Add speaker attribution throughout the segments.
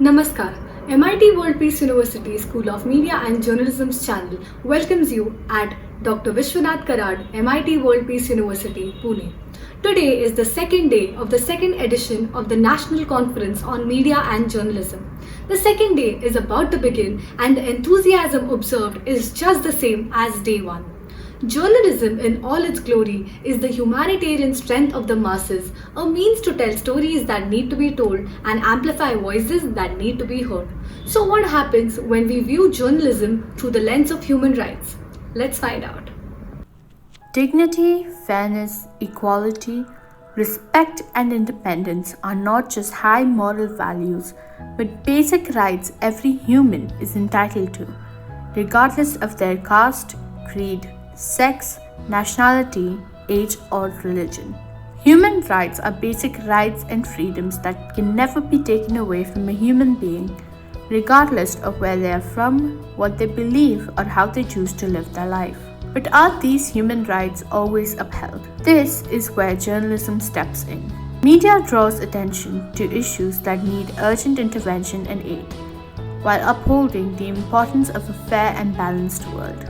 Speaker 1: Namaskar. MIT World Peace University School of Media and Journalism's channel welcomes you at Dr. Vishwanath Karad, MIT World Peace University, Pune. Today is the second day of the second edition of the National Conference on Media and Journalism. The second day is about to begin and the enthusiasm observed is just the same as day one. Journalism in all its glory is the humanitarian strength of the masses, a means to tell stories that need to be told and amplify voices that need to be heard. So what happens when we view journalism through the lens of human rights? Let's find out.
Speaker 2: Dignity, fairness, equality, respect and independence are not just high moral values, but basic rights every human is entitled to, regardless of their caste, creed, sex, nationality, age, or religion. Human rights are basic rights and freedoms that can never be taken away from a human being, regardless of where they are from, what they believe, or how they choose to live their life. But are these human rights always upheld? This is where journalism steps in. Media draws attention to issues that need urgent intervention and aid, while upholding the importance of a fair and balanced world.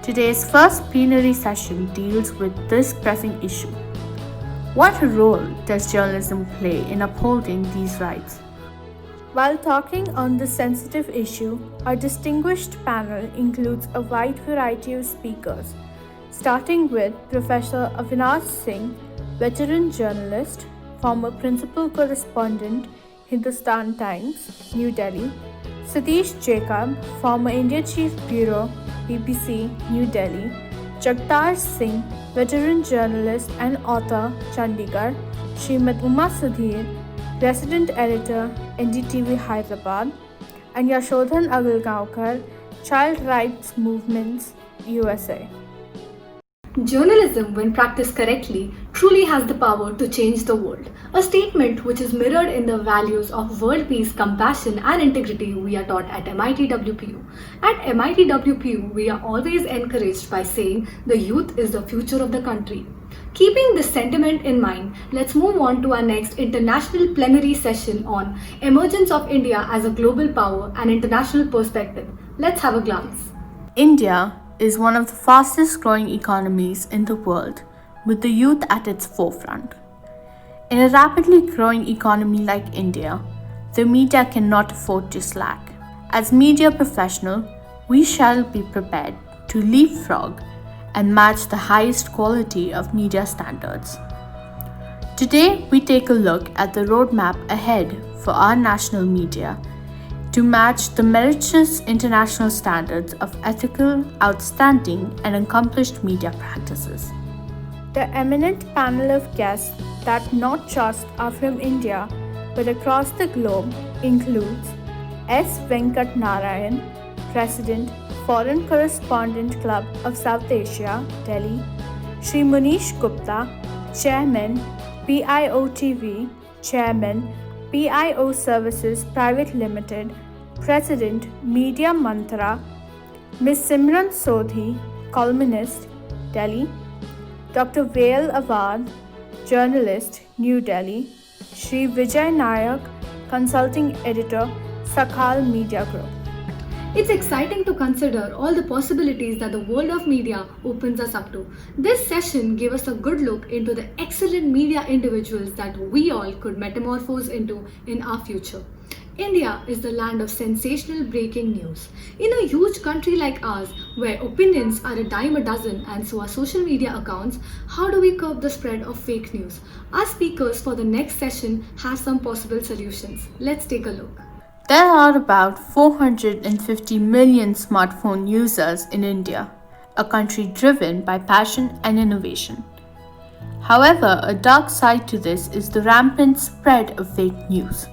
Speaker 2: Today's first plenary session deals with this pressing issue. What role does journalism play in upholding these rights? While talking on this sensitive issue, our distinguished panel includes a wide variety of speakers, starting with Professor Avinash Singh, veteran journalist, former principal correspondent, Hindustan Times, New Delhi; Satish Jacob, former India Chief Bureau, BBC, New Delhi; Jagtar Singh, veteran journalist and author, Chandigarh; Srimad Uma Sudhir, resident editor, NDTV Hyderabad; and Yashodhan Agalgaonkar, Child Rights Movements, USA.
Speaker 1: Journalism, when practiced correctly, truly has the power to change the world. A statement which is mirrored in the values of world peace, compassion, and integrity we are taught at MIT WPU. At MIT WPU, we are always encouraged by saying the youth is the future of the country. Keeping this sentiment in mind, let's move on to our next international plenary session on emergence of India as a global power and international perspective. Let's have a glance.
Speaker 2: India is one of the fastest growing economies in the world, with the youth at its forefront. In a rapidly growing economy like India, the media cannot afford to slack. As media professionals, we shall be prepared to leapfrog and match the highest quality of media standards. Today, we take a look at the roadmap ahead for our national media to match the meritorious international standards of ethical, outstanding, and accomplished media practices. The eminent panel of guests that not just are from India but across the globe includes S. Venkat Narayan, President, Foreign Correspondent Club of South Asia, Delhi; Shri Munish Gupta, Chairman, PIO-TV, Chairman, PIO Services Private Limited, President, Media Mantra; Ms. Simran Sodhi, columnist, Delhi; Dr. Vail Awad, journalist, New Delhi; Shri Vijay Nayak, consulting editor, Sakhal Media Group.
Speaker 1: It's exciting to consider all the possibilities that the world of media opens us up to. This session gave us a good look into the excellent media individuals that we all could metamorphose into in our future. India is the land of sensational breaking news. In a huge country like ours, where opinions are a dime a dozen and so are social media accounts, how do we curb the spread of fake news? Our speakers for the next session have some possible solutions. Let's take a look.
Speaker 2: There are about 450 million smartphone users in India, a country driven by passion and innovation. However, a dark side to this is the rampant spread of fake news.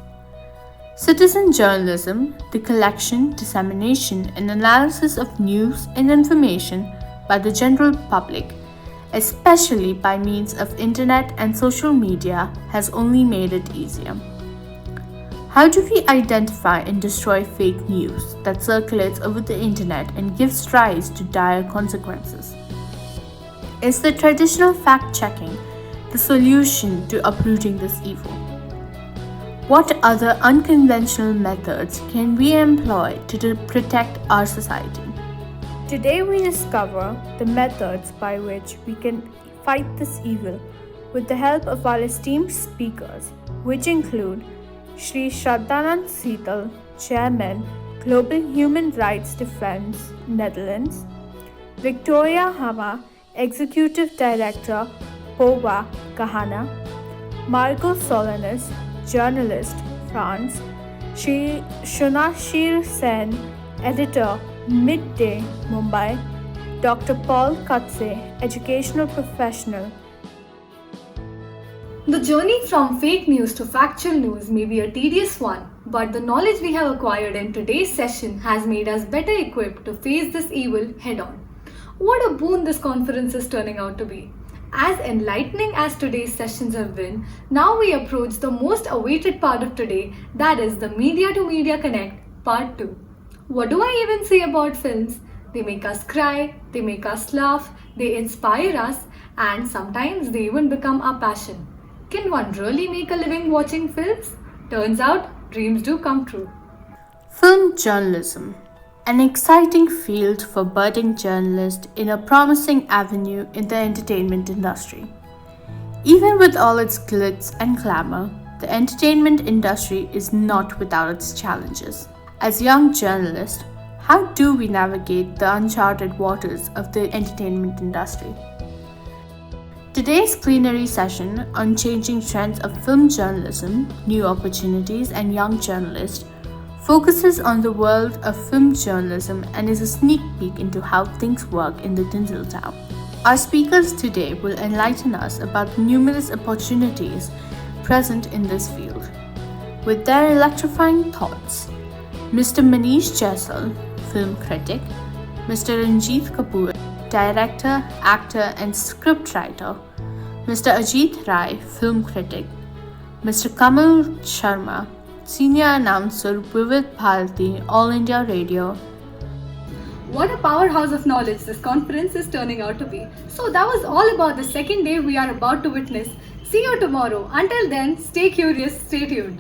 Speaker 2: Citizen journalism, the collection, dissemination, and analysis of news and information by the general public, especially by means of internet and social media, has only made it easier. How do we identify and destroy fake news that circulates over the internet and gives rise to dire consequences? Is the traditional fact-checking the solution to uprooting this evil? What other unconventional methods can we employ to protect our society? Today, we discover the methods by which we can fight this evil with the help of our esteemed speakers, which include Shri Shraddhanand Seetal, Chairman, Global Human Rights Defense, Netherlands, Victoria Hama, Executive Director, POVA, Ghana, Margot Solanas, Journalist, France, Shri Shunashir Sen, Editor, Midday, Mumbai, Dr. Paul Katse, Educational Professional.
Speaker 1: The journey from fake news to factual news may be a tedious one, but the knowledge we have acquired in today's session has made us better equipped to face this evil head on. What a boon this conference is turning out to be. As enlightening as today's sessions have been, now we approach the most awaited part of today, that is the Media to Media Connect Part 2. What do I even say about films? They make us cry, they make us laugh, they inspire us, and sometimes they even become our passion. Can one really make a living watching films? Turns out, dreams do come true.
Speaker 2: Film journalism, an exciting field for budding journalists in a promising avenue in the entertainment industry. Even with all its glitz and glamour, the entertainment industry is not without its challenges. As young journalists, how do we navigate the uncharted waters of the entertainment industry? Today's plenary session on changing trends of film journalism, new opportunities, and young journalists focuses on the world of film journalism and is a sneak peek into how things work in the Tinseltown. Our speakers today will enlighten us about the numerous opportunities present in this field. With their electrifying thoughts, Mr. Manish Jaisal, film critic, Mr. Ranjit Kapoor, director, actor, and scriptwriter, Mr. Ajit Rai, film critic, Mr. Kamal Sharma, senior announcer, Vivid Bharati, All India Radio.
Speaker 1: What a powerhouse of knowledge this conference is turning out to be. So that was all about the second day we are about to witness. See you tomorrow. Until then, stay curious, stay tuned.